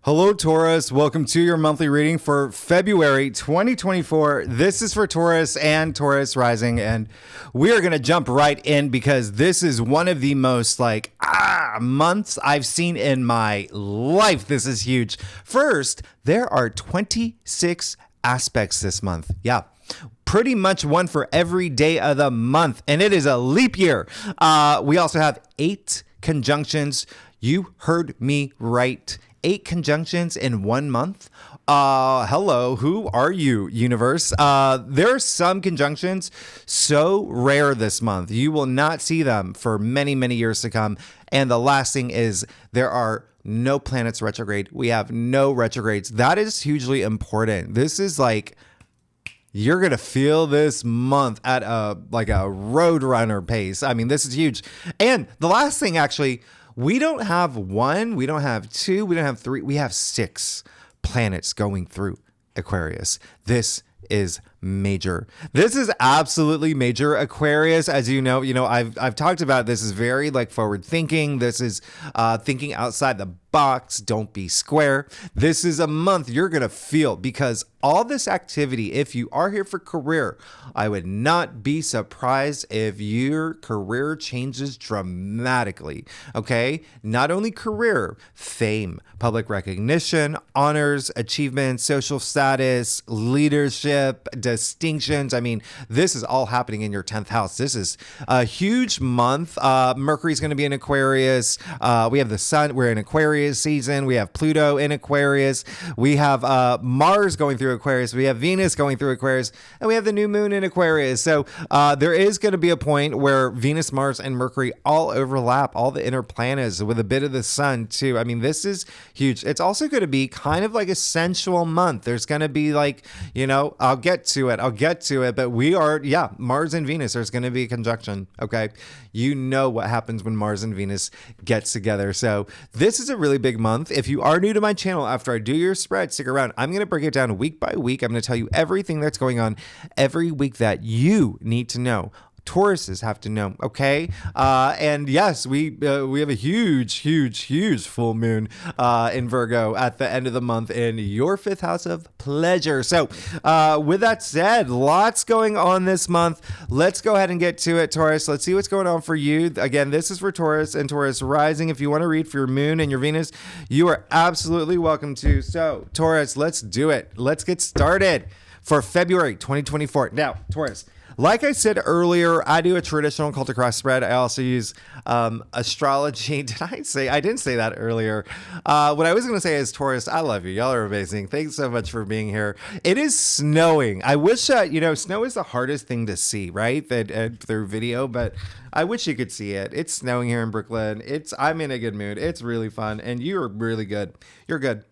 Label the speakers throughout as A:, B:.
A: Hello, Taurus. Welcome to your monthly reading for February 2024. This is for Taurus and Taurus rising, and we are going to jump right in because this is one of the most months I've seen in my life. This is huge. First, there are 26 aspects this month. Yeah. Pretty much one for every day of the month, and it is a leap year. We also have 8 conjunctions. You heard me right. 8 conjunctions in 1 month. Hello, who are you, universe? There are some conjunctions so rare this month. You will not see them for many, many years to come. And the last thing is there are no planets retrograde. We have no retrogrades. That is hugely important. This is like, you're going to feel this month at a roadrunner pace. I mean, this is huge. And the last thing, actually, we don't have 1, we don't have 2, we don't have 3, we have 6 planets going through Aquarius. This is major. This is absolutely major. Aquarius, as you know, I've talked about this is very forward thinking. This is thinking outside the box. Don't be square. This is a month you're going to feel because all this activity, if you are here for career, I would not be surprised if your career changes dramatically. Okay. Not only career, fame, public recognition, honors, achievements, social status, leadership, distinctions. I mean, this is all happening in your 10th house. This is a huge month. Mercury's going to be in Aquarius. We have the sun. We're in Aquarius season. We have Pluto in Aquarius. We have Mars going through Aquarius. We have Venus going through Aquarius, and we have the new moon in Aquarius. So there is going to be a point where Venus, Mars, and Mercury all overlap, all the inner planets with a bit of the sun too. I mean, this is huge. It's also going to be kind of like a sensual month. There's going to be I'll get to it, but we are, Mars and Venus, there's going to be a conjunction. Okay. You know what happens when Mars and Venus gets together. So this is a really big month. If you are new to my channel, after I do your spread, stick around. I'm going to break it down week by week. I'm going to tell you everything that's going on every week that you need to know. Tauruses have to know, okay? And yes, we have a huge full moon in Virgo at the end of the month in your 5th house of pleasure. So with that said, lots going on this month. Let's go ahead and get to it, Taurus. Let's see what's going on for you. Again, this is for Taurus and Taurus rising. If you want to read for your moon and your Venus, you are absolutely welcome to. So Taurus, let's do it. Let's get started for February 2024. Now, Taurus, like I said earlier, I do a traditional cult across spread. I also use astrology. I didn't say that earlier. What I was going to say is, Taurus, I love you. Y'all are amazing. Thanks so much for being here. It is snowing. I wish, snow is the hardest thing to see, right? Through video, but I wish you could see it. It's snowing here in Brooklyn. I'm in a good mood. It's really fun. And you're really good. You're good.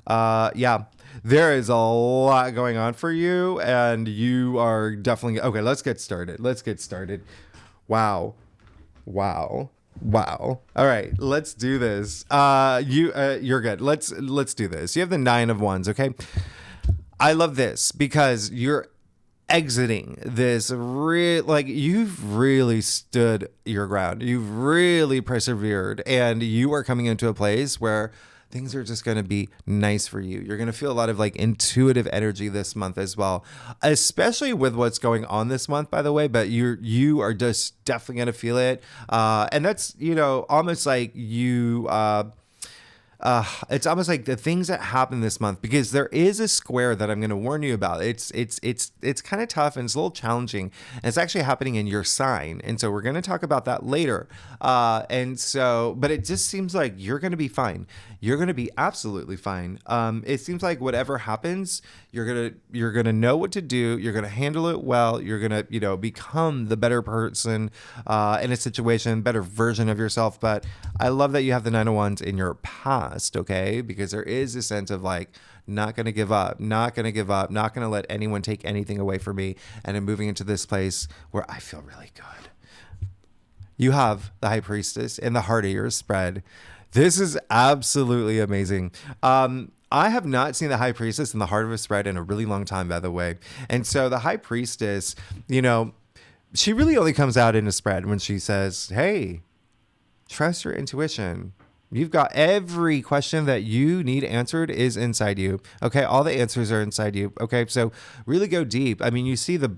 A: Yeah. There is a lot going on for you, and you are definitely okay. Let's get started. Wow. All right, let's do this. You're good. Let's do this. You have the 9 of Wands. Okay, I love this because you're exiting this you've really stood your ground. You've really persevered, and you are coming into a place where things are just going to be nice for you. You're going to feel a lot of intuitive energy this month as well, especially with what's going on this month, by the way, but you are just definitely going to feel it. And that's, almost like you, it's almost like the things that happen this month, because there is a square that I'm going to warn you about. It's kind of tough and it's a little challenging, and it's actually happening in your sign. And so we're going to talk about that later. But it just seems like you're going to be fine. You're going to be absolutely fine. It seems like whatever happens, you're going to know what to do. You're going to handle it well. You're going to, become the better person, in a situation, better version of yourself. But I love that you have the 9 of Wands in your past. Okay. Because there is a sense of not going to give up, not going to let anyone take anything away from me. And I'm moving into this place where I feel really good. You have the High Priestess in the heart of your spread. This is absolutely amazing. I have not seen the High Priestess in the heart of a spread in a really long time, by the way. And so the High Priestess, she really only comes out in a spread when she says, hey, trust your intuition. You've got every question that you need answered is inside you. Okay. All the answers are inside you. Okay. So really go deep. I mean, you see a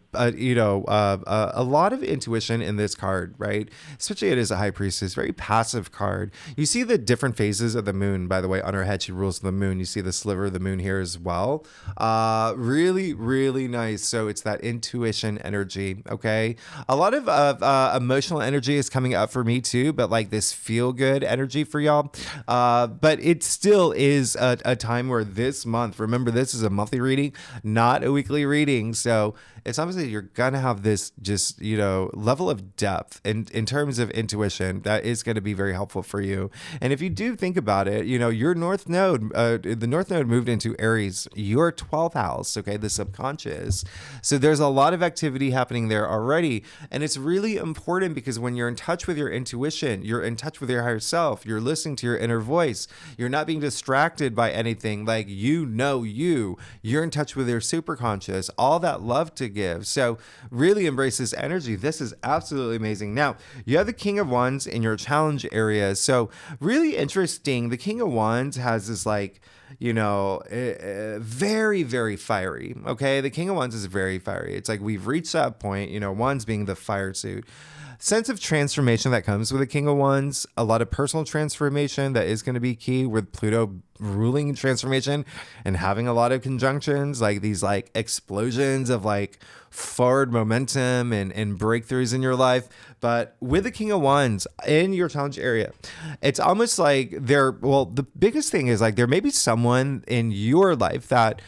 A: lot of intuition in this card, right? Especially it is a high priestess, very passive card. You see the different phases of the moon, by the way, on her head. She rules the moon. You see the sliver of the moon here as well. Really, really nice. So it's that intuition energy. Okay. A lot of emotional energy is coming up for me too, but like this feel good energy for y'all. But it still is a time where this month, remember, this is a monthly reading, not a weekly reading. So it's obviously you're going to have this just, level of depth in terms of intuition that is going to be very helpful for you. And if you do think about it, your North Node, the North Node moved into Aries, your 12th house, okay, the subconscious. So there's a lot of activity happening there already. And it's really important because when you're in touch with your intuition, you're in touch with your higher self, you're listening to your inner voice, you're not being distracted by anything, like you're in touch with your superconscious, all that love to give. So really embrace this energy. This is absolutely amazing. Now, you have the King of Wands in your challenge area. So really interesting. The King of Wands has this very, very fiery. Okay. The King of Wands is very fiery. It's like we've reached that point, Wands being the fire suit. Sense of transformation that comes with the King of Wands, a lot of personal transformation that is going to be key with Pluto ruling transformation and having a lot of conjunctions, like these like explosions of like forward momentum and breakthroughs in your life. But with the King of Wands in your challenge area, it's almost like the biggest thing is like there may be someone in your life that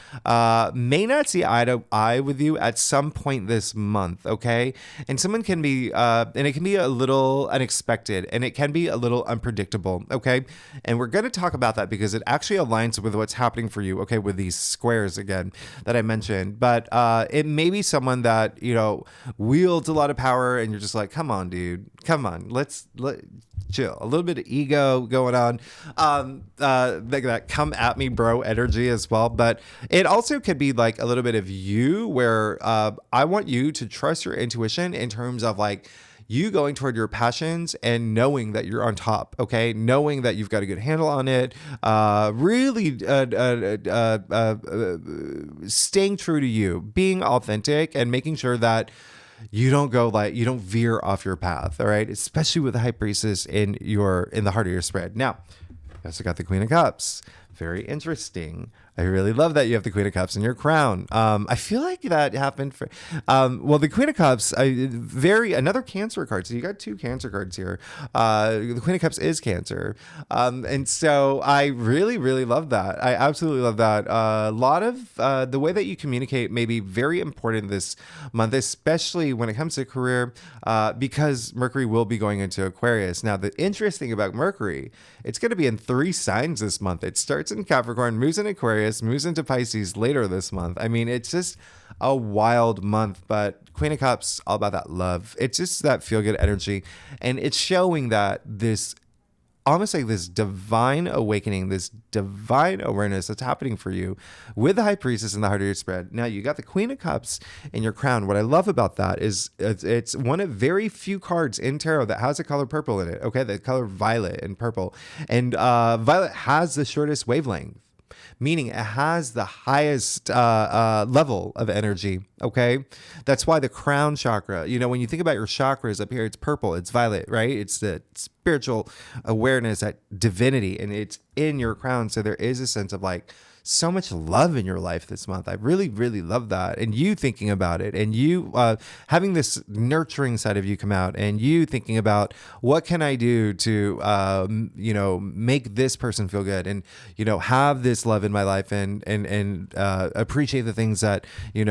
A: may not see eye to eye with you at some point this month, okay? And someone can be, and it can be a little unexpected and it can be a little unpredictable, okay? And we're going to talk about that because it actually aligns with what's happening for you, okay, with these squares again that I mentioned. But it may be someone that, wields a lot of power and you're just like, come on, dude, come on, let's chill. A little bit of ego going on, that come at me bro energy as well. But it also could be like a little bit of you where I want you to trust your intuition in terms of like you going toward your passions and knowing that you're on top, okay? Knowing that you've got a good handle on it, really staying true to you, being authentic and making sure that you don't veer off your path, all right? Especially with the High Priestess in the heart of your spread. Now, you also got the Queen of Cups. Very interesting. I really love that you have the Queen of Cups in your crown. I feel like that happened for, the Queen of Cups, another Cancer card. So you got two Cancer cards here. The Queen of Cups is Cancer. And so I really, really love that. I absolutely love that. A lot of the way that you communicate may be very important this month, especially when it comes to career, because Mercury will be going into Aquarius. Now, the interesting about Mercury, it's going to be in 3 signs this month. It starts in Capricorn, moves in Aquarius, moves into Pisces later this month. I mean, it's just a wild month, but Queen of Cups, all about that love. It's just that feel good energy. And it's showing that this almost like this divine awakening, this divine awareness that's happening for you with the High Priestess in the heart of your spread. Now you got the Queen of Cups in your crown. What I love about that is it's one of very few cards in tarot that has a color purple in it. Okay, the color violet and purple. And violet has the shortest wavelength, meaning it has the highest level of energy, okay? That's why the crown chakra, when you think about your chakras up here, it's purple, it's violet, right? It's the spiritual awareness, that divinity, and it's in your crown. So there is a sense of like so much love in your life this month. I really, really love that. And you thinking about it and you having this nurturing side of you come out and you thinking about what can I do to, make this person feel good and, have this love in my life and appreciate the things that,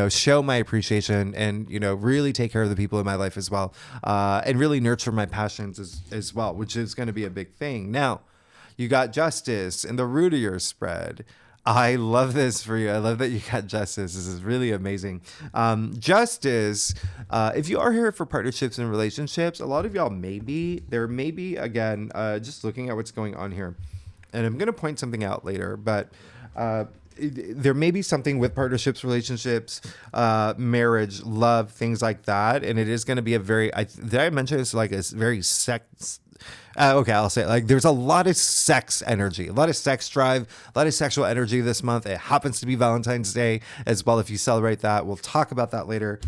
A: show my appreciation and, really take care of the people in my life as well. And really nurture my passions as well, which is going to be a big thing. Now, you got Justice in the root of your spread. I love this for you. I love that you got Justice. This is really amazing. Justice, if you are here for partnerships and relationships, a lot of y'all there may be, again, just looking at what's going on here. And I'm going to point something out later, but there may be something with partnerships, relationships, marriage, love, things like that. And it is going to be a very, did I mention it's like a very sex, okay, I'll say it. Like there's a lot of sex energy, a lot of sex drive, a lot of sexual energy this month. It happens to be Valentine's Day as well. If you celebrate that, we'll talk about that later.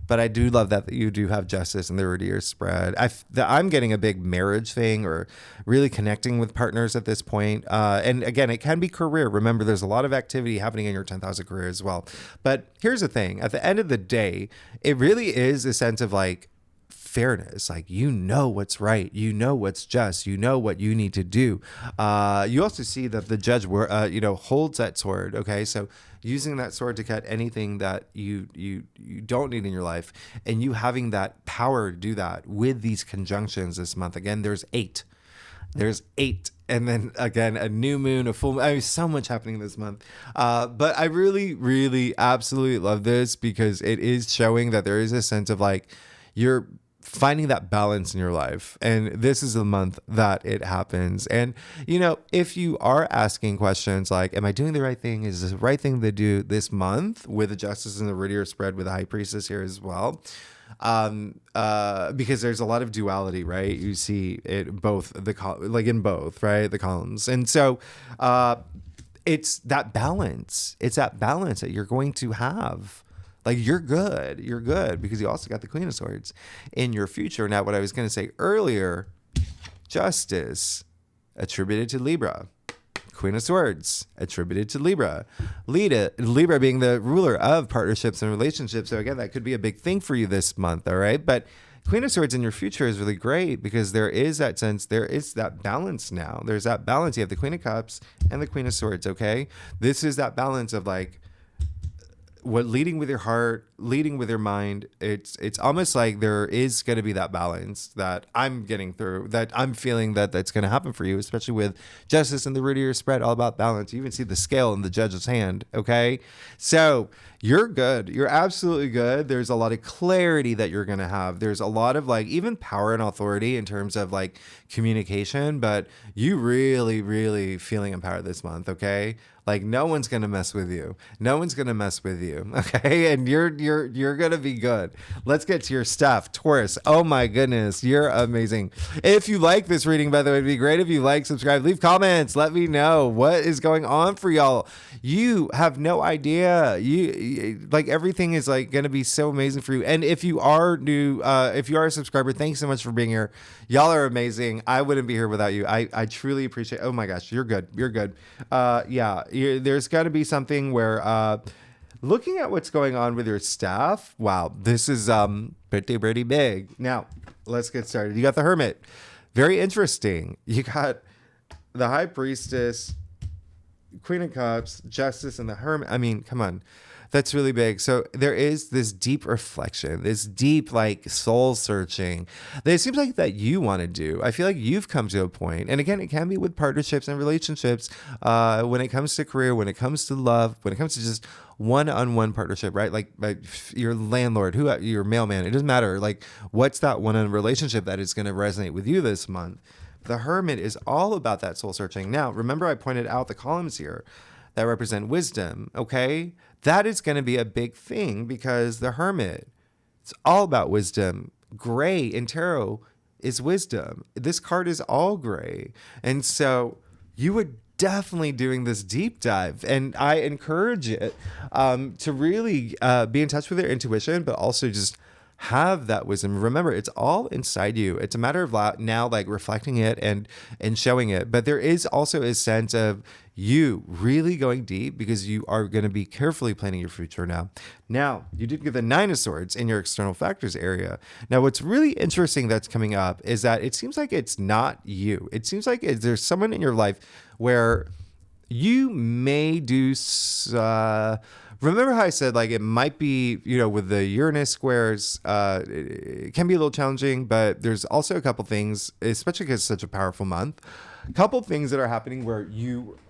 A: But I do love that you do have justice in the reader spread. I'm getting a big marriage thing or really connecting with partners at this point. And again, it can be career. Remember, there's a lot of activity happening in your 10th house of career as well. But here's the thing. At the end of the day, it really is a sense of like fairness. Like, you know what's right. You know what's just. You know what you need to do. You also see that the judge, holds that sword. Okay, so using that sword to cut anything that you don't need in your life, and you having that power to do that with these conjunctions this month. Again, there's 8. And then again, a new moon, a full moon. I mean, so much happening this month. But I really, really absolutely love this because it is showing that there is a sense of like, you're finding that balance in your life. And this is the month that it happens. And, if you are asking questions like, am I doing the right thing? Is this the right thing to do this month with the justice and the Ritter spread with the high priestess here as well? Because there's a lot of duality, right? You see it in both, right? The columns. And so, it's that balance. It's that balance that you're going to have. Like, you're good because you also got the Queen of Swords in your future. Now, what I was going to say earlier, justice attributed to Libra, Queen of Swords attributed to Libra, Libra being the ruler of partnerships and relationships. So again, that could be a big thing for you this month. All right. But Queen of Swords in your future is really great because there is that sense, there is that balance now. There's that balance. You have the Queen of Cups and the Queen of Swords. Okay. This is that balance of like, what leading with your heart, leading with your mind. It's almost like there is going to be that balance that I'm getting through, that I'm feeling that's going to happen for you, especially with justice and the root of your spread, all about balance. You even see the scale in the judge's hand. Okay. So you're good. You're absolutely good. There's a lot of clarity that you're going to have. There's a lot of like even power and authority in terms of like communication, but you really, really feeling empowered this month. Okay. Like no one's going to mess with you. No one's going to mess with you. Okay. And you're going to be good. Let's get to your stuff. Taurus. Oh my goodness. You're amazing. If you like this reading, by the way, it'd be great if you like, subscribe, leave comments. Let me know what is going on for y'all. You have no idea. You like everything is like going to be so amazing for you. And if you are new, if you are a subscriber, thanks so much for being here. Y'all are amazing. I wouldn't be here without you. I truly appreciate. Oh my gosh. You're good. You're good. Yeah. There's got to be something where looking at what's going on with your staff. Wow, this is pretty big. Now, let's get started. You got the Hermit. Very interesting. You got the High Priestess, Queen of Cups, Justice, and the Hermit. I mean, come on. That's really big. So there is this deep reflection, this deep like soul searching that it seems like that you want to do. I feel like you've come to a point, and again, it can be with partnerships and relationships, when it comes to career, when it comes to love, when it comes to just one-on-one partnership, right? Like your landlord, your mailman, it doesn't matter. Like what's that one-on-one relationship that is going to resonate with you this month? The Hermit is all about that soul searching. Now, remember I pointed out the columns here that represent wisdom, okay? That is going to be a big thing because the Hermit, it's all about wisdom. Gray in tarot is wisdom. This card is all gray. And so you would definitely doing this deep dive, and I encourage it to really be in touch with your intuition, but also just have that wisdom. Remember, it's all inside you. It's a matter of now like reflecting it and showing it. But there is also a sense of you really going deep because you are going to be carefully planning your future now. Now, you did get the 9 of Swords in your external factors area. Now, what's really interesting that's coming up is that it seems like it's not you. It seems like there's someone in your life where you may do remember how I said, like, it might be, with the Uranus squares, it can be a little challenging, but there's also a couple things, especially because it's such a powerful month, a couple things that are happening where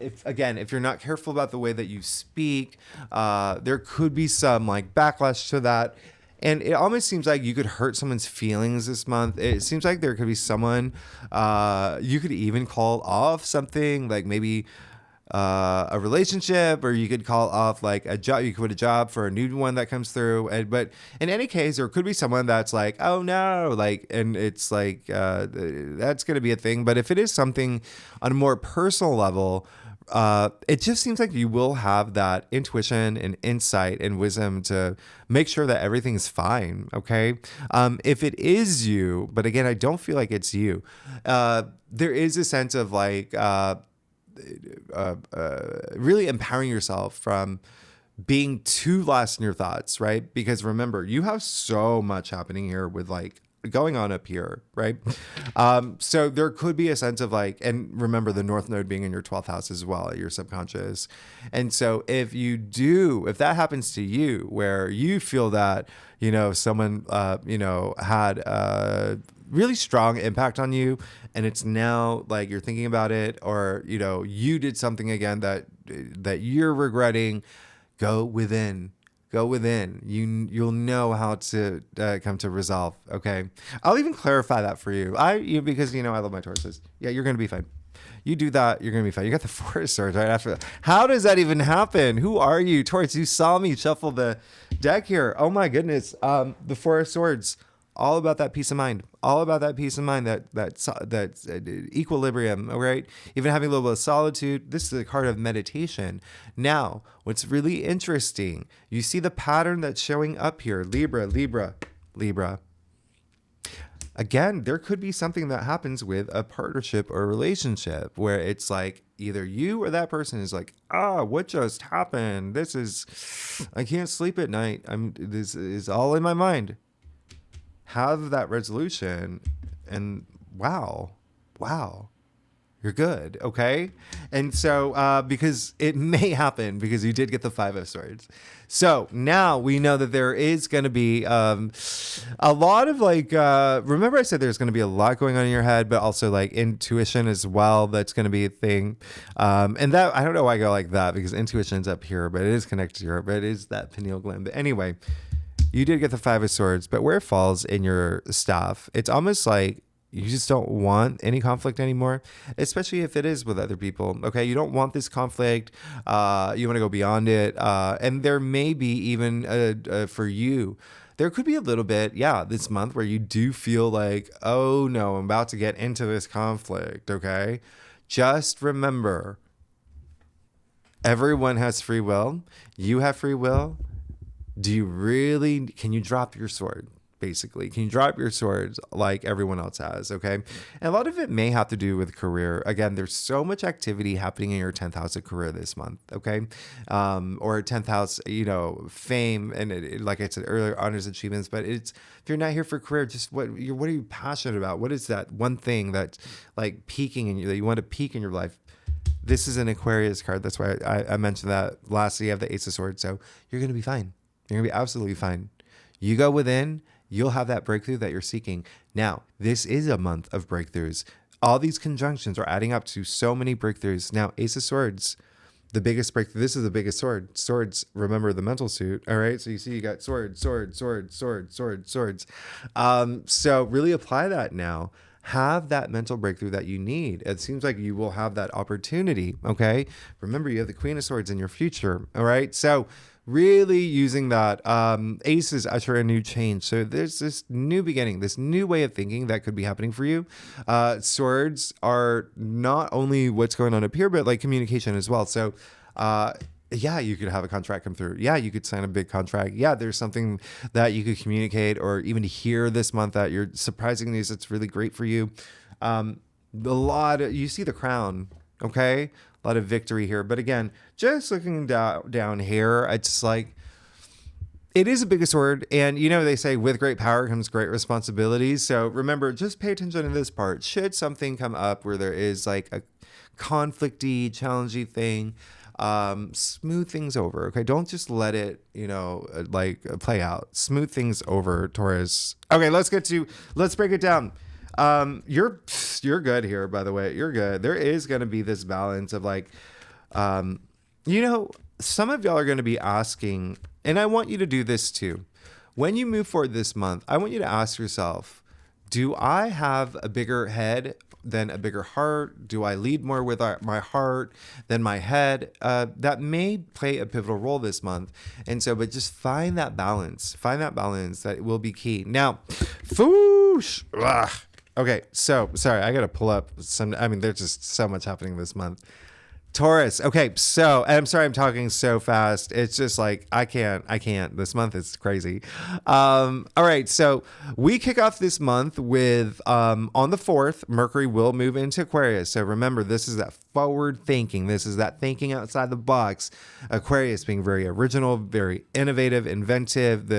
A: if you're not careful about the way that you speak, there could be some like backlash to that. And it almost seems like you could hurt someone's feelings this month. It seems like there could be someone, you could even call off something, like maybe a relationship, or you could call off like a job. You could quit a job for a new one that comes through. But in any case, there could be someone that's like, oh no, like, and it's like that's going to be a thing. But if it is something on a more personal level, it just seems like you will have that intuition and insight and wisdom to make sure that everything's fine. Okay. If it is you, but again, I don't feel like it's you. There is a sense of like, really empowering yourself from being too lost in your thoughts, right? Because remember, you have so much happening here with like going on up here, right? So there could be a sense of like, and remember the North Node being in your 12th house as well, your subconscious. And so if that happens to you, where you feel that, someone, had a really strong impact on you, and it's now like you're thinking about it, or, you did something again that you're regretting, go within. You'll know how to come to resolve. Okay. I'll even clarify that for you. Because I love my Tauruses. Yeah, you're going to be fine. You do that, you're going to be fine. You got the Four of Swords right after that. How does that even happen? Who are you, Taurus? You saw me shuffle the deck here. Oh my goodness. The Four of Swords. All about that peace of mind. All about that peace of mind, that equilibrium, all right? Even having a little bit of solitude. This is the card of meditation. Now, what's really interesting, you see the pattern that's showing up here. Libra, Libra, Libra. Again, there could be something that happens with a partnership or a relationship where it's like either you or that person is like, what just happened? I can't sleep at night. This is all in my mind. Have that resolution, and wow, you're good. Okay. And so, because it may happen because you did get the Five of Swords. So now we know that there is going to be, a lot of like, remember I said there's going to be a lot going on in your head, but also like intuition as well. That's going to be a thing. And that, I don't know why I go like that, because intuition's up here, but it is connected to here, but it is that pineal gland. But anyway, you did get the Five of Swords, but where it falls in your staff, it's almost like you just don't want any conflict anymore, especially if it is with other people. Okay, you don't want this conflict. You want to go beyond it. And there may be even for you, there could be a little bit, this month where you do feel like, oh no, I'm about to get into this conflict. Okay, just remember, everyone has free will. You have free will. Can you drop your sword? Basically, can you drop your swords like everyone else has? Okay. And a lot of it may have to do with career. Again, there's so much activity happening in your 10th house of career this month. Okay. Or 10th house, fame. And like I said earlier, honors, achievements, but if you're not here for career, just what are you passionate about? What is that one thing that's like peaking in you, that you want to peak in your life? This is an Aquarius card. That's why I mentioned that. Lastly, you have the Ace of Swords. So you're going to be fine. You're going to be absolutely fine. You go within, you'll have that breakthrough that you're seeking. Now, this is a month of breakthroughs. All these conjunctions are adding up to so many breakthroughs. Now, Ace of Swords, the biggest breakthrough. This is the biggest sword. Swords, remember the mental suit. All right. So you see, you got sword. So really apply that now. Have that mental breakthrough that you need. It seems like you will have that opportunity. Okay. Remember, you have the Queen of Swords in your future. All right. So really using that, aces usher a new change. So there's this new beginning, this new way of thinking that could be happening for you. Swords are not only what's going on up here, but like communication as well. So, you could have a contract come through. Yeah, you could sign a big contract. Yeah, there's something that you could communicate or even hear this month that you're surprising news that's really great for you. You see the crown, okay? A lot of victory here. But again, just looking down here, it's like, it is a big sword. And, they say with great power comes great responsibilities. So remember, just pay attention to this part. Should something come up where there is like a conflicty, challenging thing, smooth things over. Okay. Don't just let it, play out. Smooth things over, Taurus. Okay. Let's break it down. You're good here, by the way. You're good. There is going to be this balance of like, some of y'all are going to be asking, and I want you to do this too. When you move forward this month, I want you to ask yourself, do I have a bigger head than a bigger heart? Do I lead more with my heart than my head? That may play a pivotal role this month. And so, but just find that balance. Find that balance. That will be key. Now, foosh. Ugh. Okay, so sorry, I got to pull up some. I mean, there's just so much happening this month. Taurus. Okay, so I'm sorry I'm talking so fast. It's just like I can't. This month is crazy. All right, so we kick off this month with on the 4th, Mercury will move into Aquarius. So remember, this is that forward thinking. This is that thinking outside the box. Aquarius being very original, very innovative, inventive.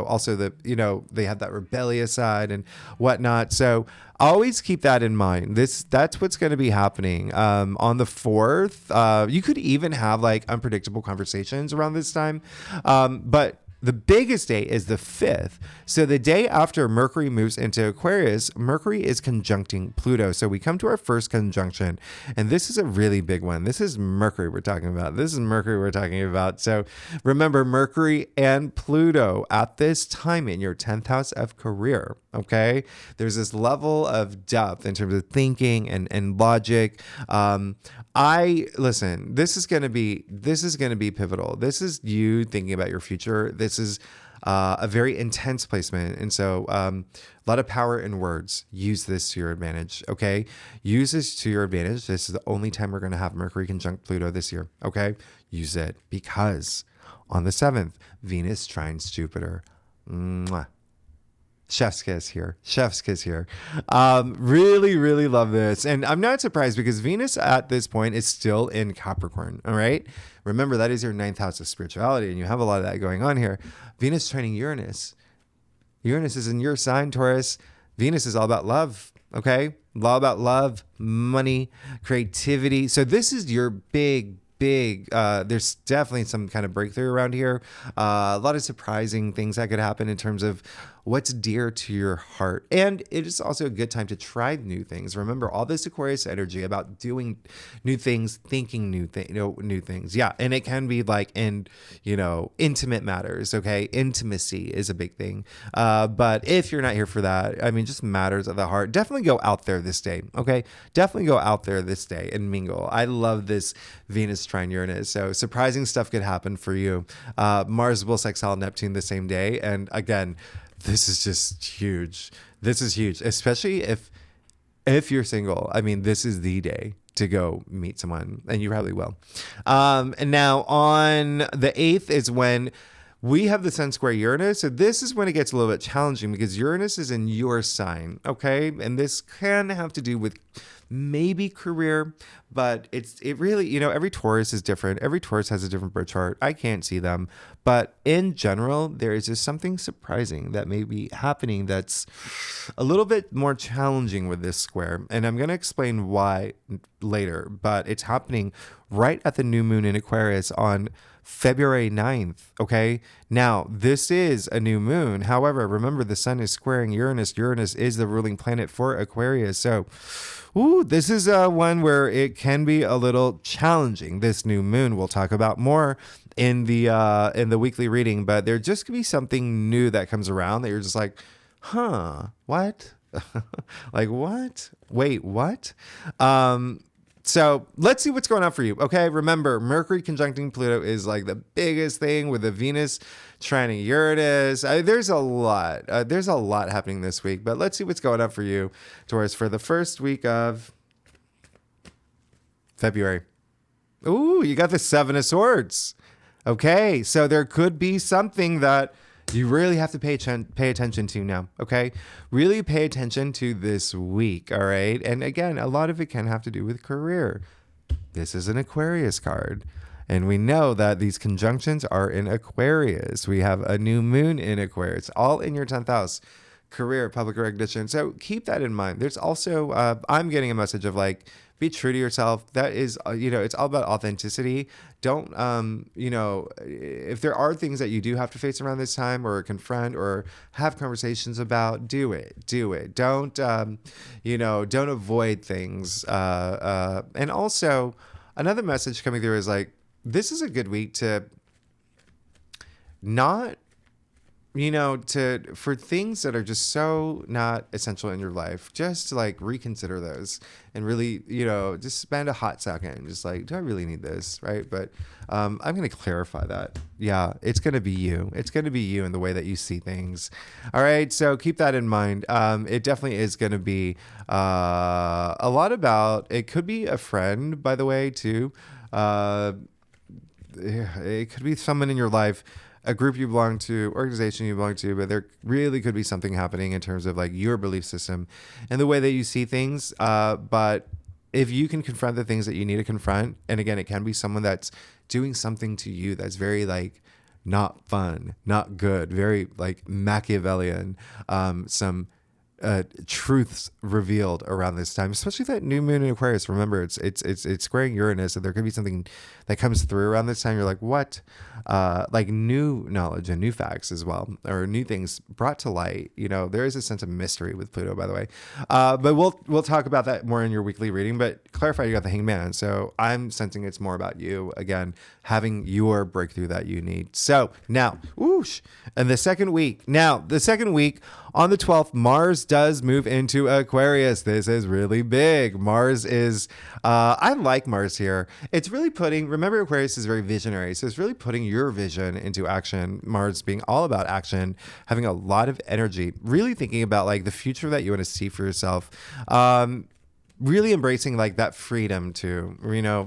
A: Also they have that rebellious side and whatnot. So always keep that in mind. That's what's going to be happening on the 4th. You could even have like unpredictable conversations around this time, but the biggest day is the 5th. So the day after Mercury moves into Aquarius, Mercury is conjuncting Pluto. So we come to our first conjunction, and this is a really big one. This is Mercury we're talking about. So remember, Mercury and Pluto at this time in your 10th house of career. Okay, there's this level of depth in terms of thinking and logic. Listen. This is gonna be pivotal. This is you thinking about your future. This is a very intense placement, and so a lot of power in words. Use this to your advantage. Okay, use this to your advantage. This is the only time we're gonna have Mercury conjunct Pluto this year. Okay, use it because on the 7th, Venus trines Jupiter. Mwah. Chef's kiss here. Really, really love this. And I'm not surprised because Venus at this point is still in Capricorn. All right. Remember, that is your 9th house of spirituality. And you have a lot of that going on here. Venus trining Uranus. Uranus is in your sign, Taurus. Venus is all about love. Okay. All about love, money, creativity. So this is your big, there's definitely some kind of breakthrough around here. A lot of surprising things that could happen in terms of what's dear to your heart. And it is also a good time to try new things. Remember all this Aquarius energy about doing new things, thinking new things. Yeah. And it can be like in, intimate matters. Okay. Intimacy is a big thing. But if you're not here for that, I mean, just matters of the heart, definitely go out there this day. Okay. Definitely go out there this day and mingle. I love this Venus trine Uranus. So surprising stuff could happen for you. Mars will sextile Neptune the same day. And again, this is just huge. This is huge, especially if you're single. I mean, this is the day to go meet someone, and you probably will. And now on the 8th is when we have the Sun square Uranus. So this is when it gets a little bit challenging because Uranus is in your sign, okay? And this can have to do with maybe career, but it really, every Taurus is different. Every Taurus has a different birth chart. I can't see them. But in general, there is just something surprising that may be happening that's a little bit more challenging with this square. And I'm going to explain why later, but it's happening right at the new moon in Aquarius on February 9th. Okay. Now, this is a new moon. However, remember the sun is squaring Uranus. Uranus is the ruling planet for Aquarius. So, this is one where it can be a little challenging. This new moon we'll talk about more in the weekly reading, but there just could be something new that comes around that you're just like, what? Like what? Wait, what? So let's see what's going on for you. Okay. Remember, Mercury conjuncting Pluto is like the biggest thing with the Venus trining Uranus. There's a lot happening this week, but let's see what's going on for you, Taurus, for the first week of February. Ooh, you got the 7 of Swords. Okay. So there could be something that you really have to pay attention to now, okay? Really pay attention to this week, all right? And again, a lot of it can have to do with career. This is an Aquarius card. And we know that these conjunctions are in Aquarius. We have a new moon in Aquarius, all in your 10th house. Career, public recognition. So keep that in mind. There's also, I'm getting a message of like, be true to yourself. That is, it's all about authenticity. Don't, if there are things that you do have to face around this time or confront or have conversations about, do it. Don't, don't avoid things. And also another message coming through is like, this is a good week to not for things that are just so not essential in your life, just to like reconsider those and really, just spend a hot second, just like, do I really need this? Right. But I'm going to clarify that. Yeah, it's going to be you. It's going to be you in the way that you see things. All right. So keep that in mind. It definitely is going to be a lot about, it could be a friend, by the way, too. It could be someone in your life, a group you belong to, organization you belong to, but there really could be something happening in terms of like your belief system and the way that you see things. But if you can confront the things that you need to confront, and again, it can be someone that's doing something to you that's very like not fun, not good, very like Machiavellian, some truths revealed around this time, especially that new moon in Aquarius. Remember, it's squaring Uranus, and there could be something that comes through around this time. You're like, what? Like new knowledge and new facts as well, or new things brought to light. There is a sense of mystery with Pluto, by the way. But we'll talk about that more in your weekly reading. But clarify, you got the Hangman, so I'm sensing it's more about you again, having your breakthrough that you need. So now, whoosh, and the second week on the 12th, Mars does move into Aquarius. This is really big. Mars is, I like Mars here. It's really remember Aquarius is very visionary. So it's really putting your vision into action. Mars being all about action, having a lot of energy, really thinking about like the future that you want to see for yourself. Really embracing like that freedom too,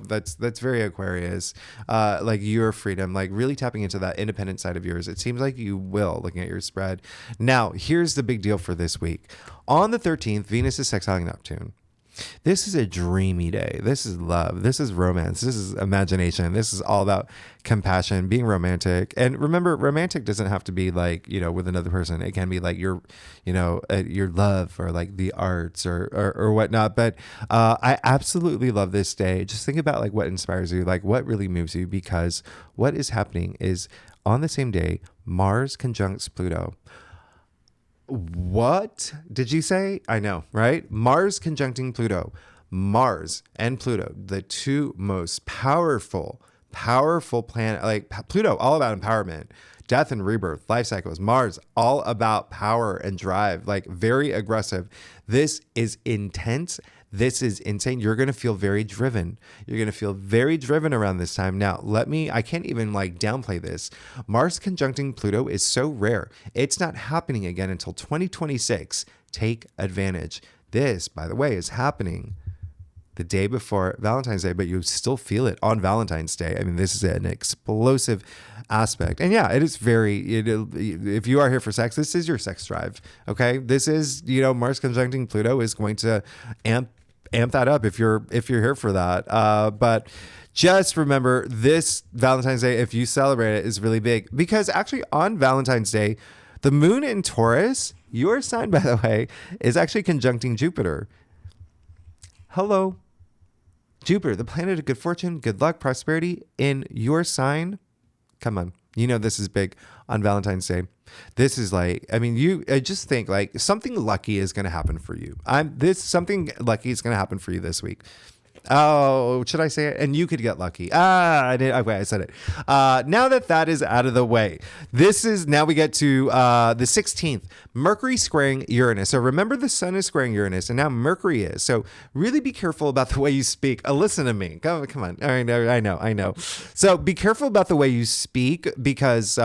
A: that's very Aquarius, like your freedom, like really tapping into that independent side of yours. It seems like you will, looking at your spread. Now, here's the big deal for this week. On the 13th, Venus is sextiling Neptune. This is a dreamy day. This is love. This is romance. This is imagination. This is all about compassion, being romantic. And remember, romantic doesn't have to be like, with another person. It can be like your love or like the arts or whatnot. But I absolutely love this day. Just think about like what inspires you, like what really moves you, because what is happening is on the same day, Mars conjuncts Pluto. What did you say? I know, right? Mars conjuncting Pluto. Mars and Pluto, the two most powerful planet, like Pluto, all about empowerment, death and rebirth, life cycles. Mars, all about power and drive, like very aggressive. This is intense. This is insane. You're going to feel very driven. You're going to feel very driven around this time. Now, I can't even like downplay this. Mars conjuncting Pluto is so rare. It's not happening again until 2026. Take advantage. This, by the way, is happening the day before Valentine's Day, but you still feel it on Valentine's Day. I mean, this is an explosive aspect. And yeah, it is if you are here for sex, this is your sex drive. Okay. This is, Mars conjuncting Pluto is going to amp that up if you're here for that. But just remember, this Valentine's Day, if you celebrate it, is really big, because actually on Valentine's Day, the moon in Taurus, your sign, by the way, is actually conjuncting Jupiter. Hello. Jupiter, the planet of good fortune, good luck, prosperity in your sign. Come on. This is big on Valentine's Day. This is like, you just think like something lucky is going to happen for you. Something lucky is going to happen for you this week. Oh, should I say it? And you could get lucky. I said it. Now that is out of the way, now we get to the 16th, Mercury squaring Uranus. So remember, the sun is squaring Uranus, and now Mercury is. So really be careful about the way you speak. Listen to me. Come on. I know. So be careful about the way you speak, because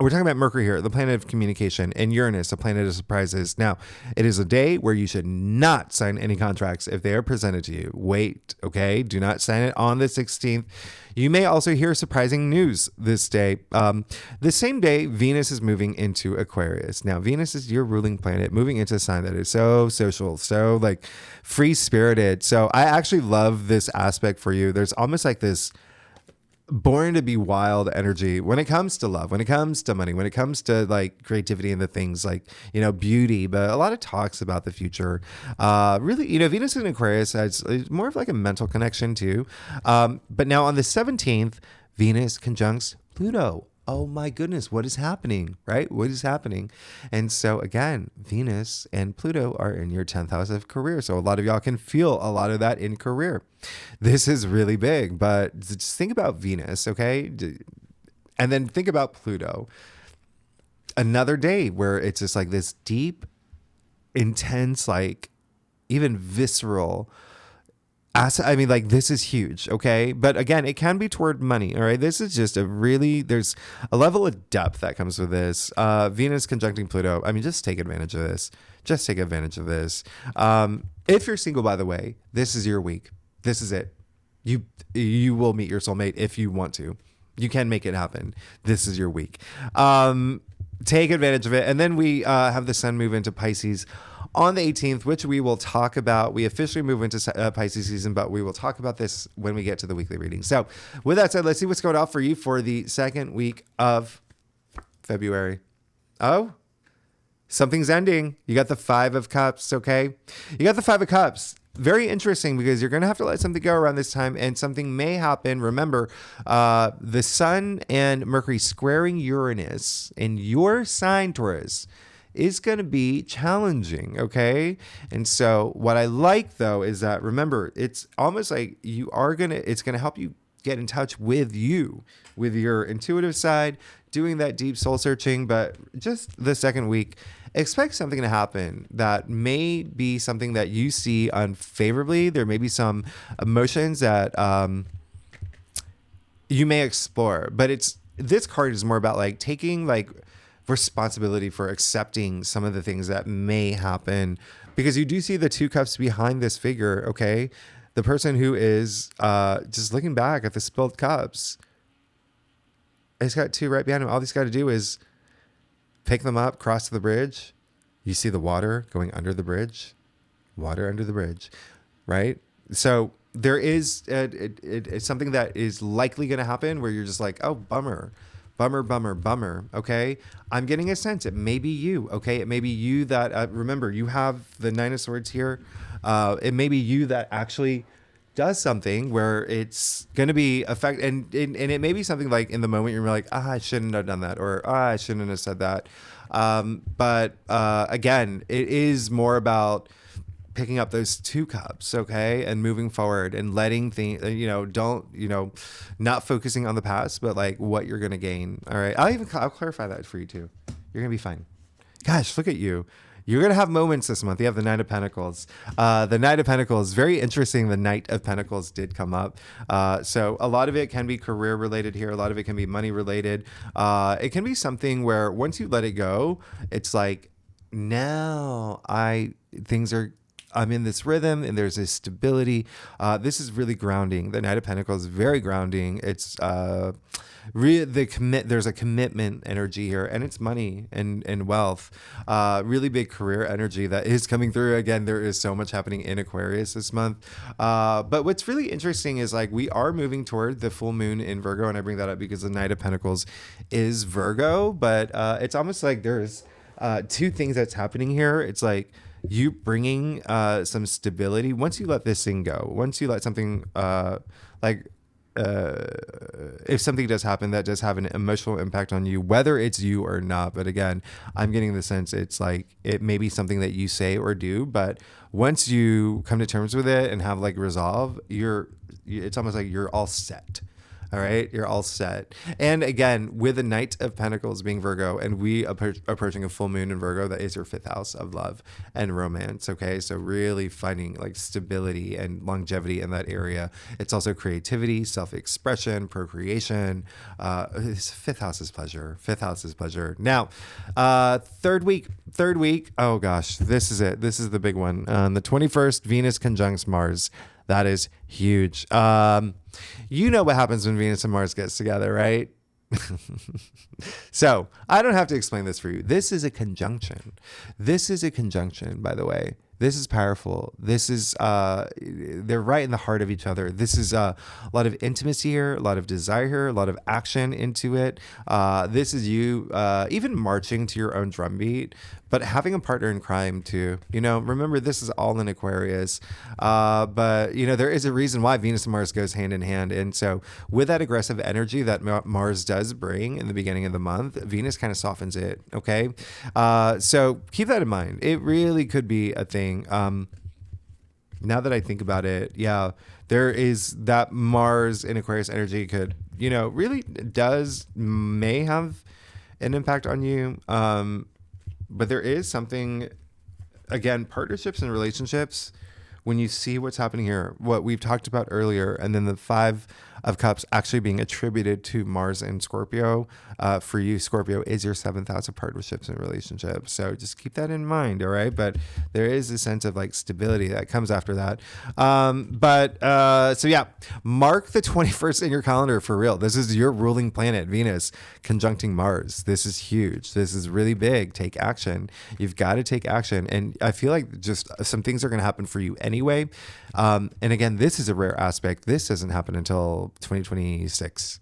A: we're talking about Mercury here, the planet of communication, and Uranus, the planet of surprises. Now, it is a day where you should not sign any contracts if they are presented to you. Wait, okay? Do not sign it on the 16th. You may also hear surprising news this day. The same day, Venus is moving into Aquarius. Now, Venus is your ruling planet, moving into a sign that is so social, so like free-spirited. So I actually love this aspect for you. There's almost like this born to be wild energy when it comes to love, when it comes to money, when it comes to like creativity and the things like, beauty, but a lot of talks about the future. Really, Venus in Aquarius has more of like a mental connection too. But now on the 17th, Venus conjuncts Pluto. Oh my goodness, what is happening, right? What is happening? And so again, Venus and Pluto are in your 10th house of career. So a lot of y'all can feel a lot of that in career. This is really big, but just think about Venus, okay? And then think about Pluto. another day where it's just like this deep, intense, like even visceral. I mean, like, this is huge, okay? But again, it can be toward money, all right? This is just there's a level of depth that comes with this. Venus conjuncting Pluto. I mean, just take advantage of this. Just take advantage of this. If you're single, by the way, this is your week. This is it. You will meet your soulmate if you want to. You can make it happen. This is your week. Take advantage of it. And then we have the sun move into Pisces on the 18th, which we will talk about. We officially move into Pisces season, but we will talk about this when we get to the weekly reading. So with that said, let's see what's going on for you for the second week of February. Oh, something's ending. You got the 5 of Cups, okay? You got the 5 of Cups. Very interesting because you're going to have to let something go around this time and something may happen. Remember, the sun and Mercury squaring Uranus in your sign, Taurus, is going to be challenging, okay? And so what I like, though, is that, remember, it's almost like it's going to help you get in touch with with your intuitive side, doing that deep soul searching. But just the second week, expect something to happen that may be something that you see unfavorably. There may be some emotions that you may explore, but this card is more about like taking like responsibility for accepting some of the things that may happen, because you do see the 2 cups behind this figure, okay? The person who is just looking back at the spilled cups. He's got 2 right behind him. All he's got to do is pick them up, cross to the bridge. You see the water going under the bridge. Water under the bridge, right? So there is it's something that is likely going to happen where you're just like, oh, bummer. Bummer, bummer, bummer, okay? I'm getting a sense it may be you, okay? It may be you that, remember, you have the 9 of Swords here. It may be you that actually does something where it's going to be and it may be something like in the moment you're like, I shouldn't have done that, or I shouldn't have said that. But again, it is more about picking up those 2 cups, okay, and moving forward and letting things, not focusing on the past, but like what you're gonna gain. All right, I'll clarify that for you too. You're gonna be fine. Gosh, look at you. You're gonna have moments this month. You have the Knight of Pentacles. The Knight of Pentacles, very interesting. The Knight of Pentacles did come up. So a lot of it can be career related here. A lot of it can be money related. It can be something where once you let it go, it's like now I'm in this rhythm and there's this stability. This is really grounding. The Knight of Pentacles is very grounding. It's there's a commitment energy here, and it's money and wealth. Really big career energy that is coming through. Again, there is so much happening in Aquarius this month. But what's really interesting is like we are moving toward the full moon in Virgo, and I bring that up because the Knight of Pentacles is Virgo, but it's almost like there's 2 things that's happening here. It's like you bringing some stability once you let this thing go. Once you let something if something does happen, that does have an emotional impact on you, whether it's you or not. But again, I'm getting the sense it's like it may be something that you say or do, but once you come to terms with it and have like resolve, it's almost like you're all set. All right, you're all set. And again, with the Knight of Pentacles being Virgo, and we approaching a full moon in Virgo, that is your 5th house of love and romance. Okay, so really finding like stability and longevity in that area. It's also creativity, self-expression, procreation. 5th house is pleasure. 5th house is pleasure. Now, third week. Oh gosh, this is it. This is the big one. On the 21st, Venus conjuncts Mars. That is huge. You know what happens when Venus and Mars gets together, right? So I don't have to explain this for you. This is a conjunction. This is a conjunction, by the way. This is powerful. This is, they're right in the heart of each other. This is a lot of intimacy here, a lot of desire here, a lot of action into it. This is you even marching to your own drumbeat, but having a partner in crime too. Remember, this is all in Aquarius. But, there is a reason why Venus and Mars goes hand in hand. And so with that aggressive energy that Mars does bring in the beginning of the month, Venus kind of softens it. Okay. So keep that in mind. It really could be a thing. Now that I think about it, yeah, there is that Mars in Aquarius energy could, really may have an impact on you. But there is something, again, partnerships and relationships, when you see what's happening here, what we've talked about earlier, and then the Five of Cups actually being attributed to Mars and Scorpio. For you, Scorpio is your 7th house of partnerships and relationships. So just keep that in mind, all right? But there is a sense of like stability that comes after that. So yeah, mark the 21st in your calendar for real. This is your ruling planet, Venus, conjuncting Mars. This is huge. This is really big. Take action. You've got to take action. And I feel like just some things are going to happen for you anyway. And again, this is a rare aspect. This doesn't happen until 2026.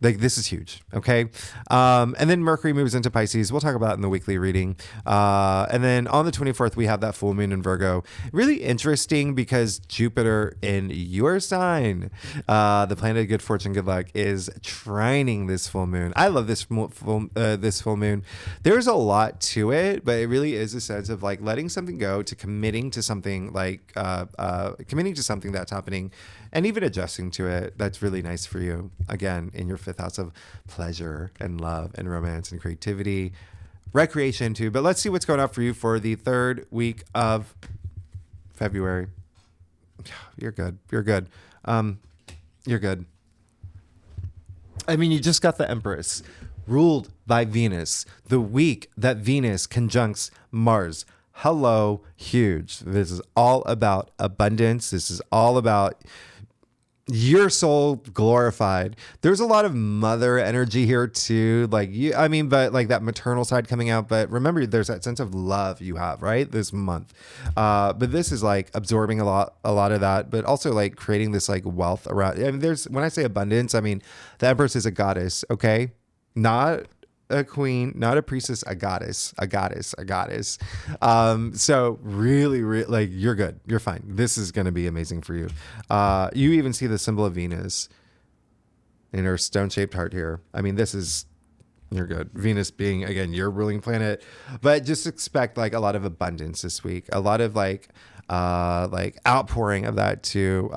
A: Like, this is huge. Okay. And then Mercury moves into Pisces. We'll talk about it in the weekly reading. And then on the 24th, we have that full moon in Virgo. Really interesting because Jupiter in your sign, the planet of good fortune, good luck, is trining this full moon. I love this full moon. There's a lot to it, but it really is a sense of like letting something go to committing to something, like committing to something that's happening and even adjusting to it. That's really nice for you. Again, in your 5th house of pleasure and love and romance and creativity, recreation too. But let's see what's going on for you for the 3rd week of February. You're good. You're good. You're good. I mean, you just got the Empress ruled by Venus, the week that Venus conjuncts Mars. Hello, huge. This is all about abundance. This is all about your soul glorified. There's a lot of mother energy here too. Like you, I mean, but like that maternal side coming out. But remember, there's that sense of love you have, right? This month. But this is like absorbing a lot of that, but also like creating this like wealth around. I mean, when I say abundance, I mean, the Empress is a goddess, okay? Not a queen, not a priestess, a goddess. So really, like, you're good. You're fine. This is going to be amazing for you. You even see the symbol of Venus in her stone-shaped heart here. I mean, you're good. Venus being, again, your ruling planet, but just expect like a lot of abundance this week. A lot of like outpouring of that too.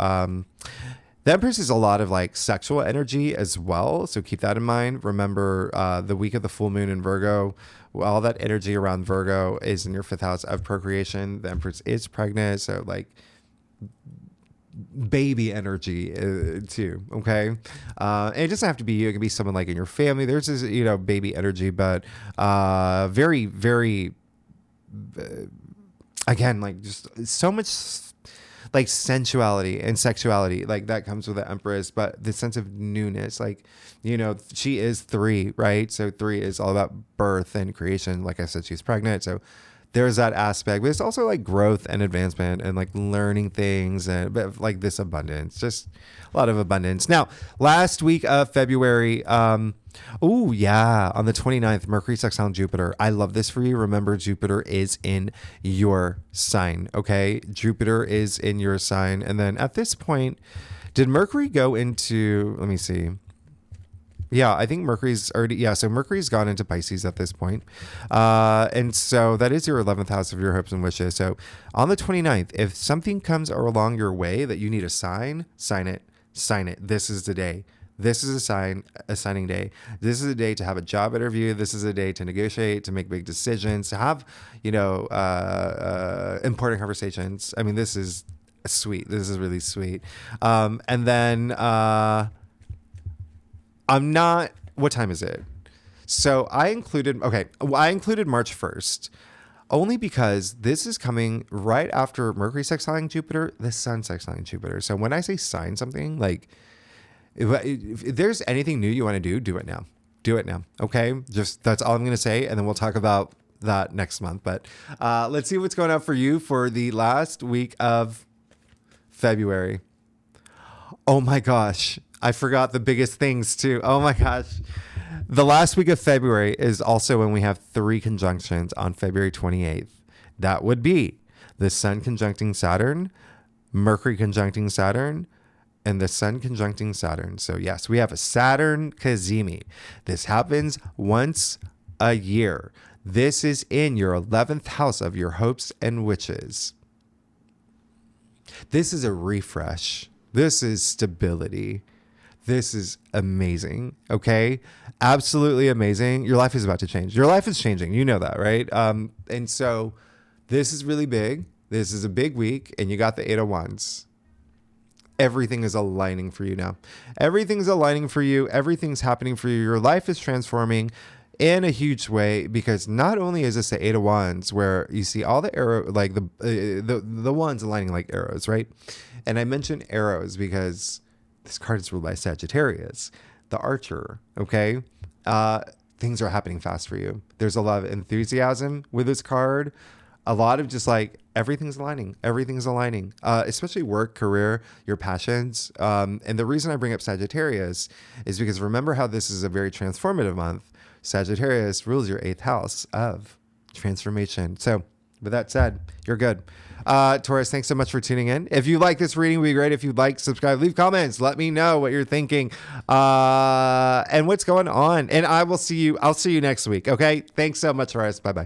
A: The Empress is a lot of like sexual energy as well. So keep that in mind. Remember the week of the full moon in Virgo, all that energy around Virgo is in your 5th house of procreation. The Empress is pregnant. So like baby energy too. Okay. And it doesn't have to be you. It can be someone like in your family. There's this, baby energy, but very, very, again, like just so much like sensuality and sexuality, like that comes with the Empress, but the sense of newness, like, she is 3, right? So 3 is all about birth and creation. Like I said, she's pregnant. So there's that aspect, but it's also like growth and advancement and like learning things and but like this abundance, just a lot of abundance. Now, last week of February, on the 29th, Mercury sextile Jupiter. I love this for you. Remember, Jupiter is in your sign. Okay. Jupiter is in your sign. And then at this point, did Mercury go into, let me see. Yeah, I think Mercury's already, so Mercury's gone into Pisces at this point. And so that is your 11th house of your hopes and wishes. So on the 29th, if something comes along your way that you need a sign it. This is the day. This is a signing day. This is a day to have a job interview. This is a day to negotiate, to make big decisions, to have, important conversations. I mean, this is sweet. This is really sweet. And then, what time is it? So I included March 1st only because this is coming right after Mercury sextiling Jupiter, the Sun sextiling Jupiter. So when I say sign something, like if there's anything new you want to do it now. Do it now. Okay. Just, that's all I'm going to say. And then we'll talk about that next month. But let's see what's going on for you for the last week of February. Oh my gosh. I forgot the biggest things too. Oh my gosh. The last week of February is also when we have 3 conjunctions on February 28th. That would be the Sun conjuncting Saturn, Mercury conjuncting Saturn, and the Sun conjuncting Saturn. So yes, we have a Saturn Cazimi. This happens once a year. This is in your 11th house of your hopes and wishes. This is a refresh. This is stability. This is amazing. Okay. Absolutely amazing. Your life is about to change. Your life is changing. You know that, right? And so this is really big. This is a big week, and you got the 8 of Wands. Everything is aligning for you now. Everything's aligning for you. Everything's happening for you. Your life is transforming in a huge way, because not only is this the 8 of Wands where you see all the arrow, like the wands aligning like arrows, right? And I mentioned arrows because this card is ruled by Sagittarius, the archer. Okay. Things are happening fast for you. There's a lot of enthusiasm with this card. A lot of just like everything's aligning, especially work, career, your passions. And the reason I bring up Sagittarius is because remember how this is a very transformative month. Sagittarius rules your 8th house of transformation. So with that said, you're good. Taurus, thanks so much for tuning in. If you like this reading, it would be great if you'd like, subscribe, leave comments, let me know what you're thinking, and what's going on. And I'll see you next week. Okay. Thanks so much, Taurus. Bye-bye.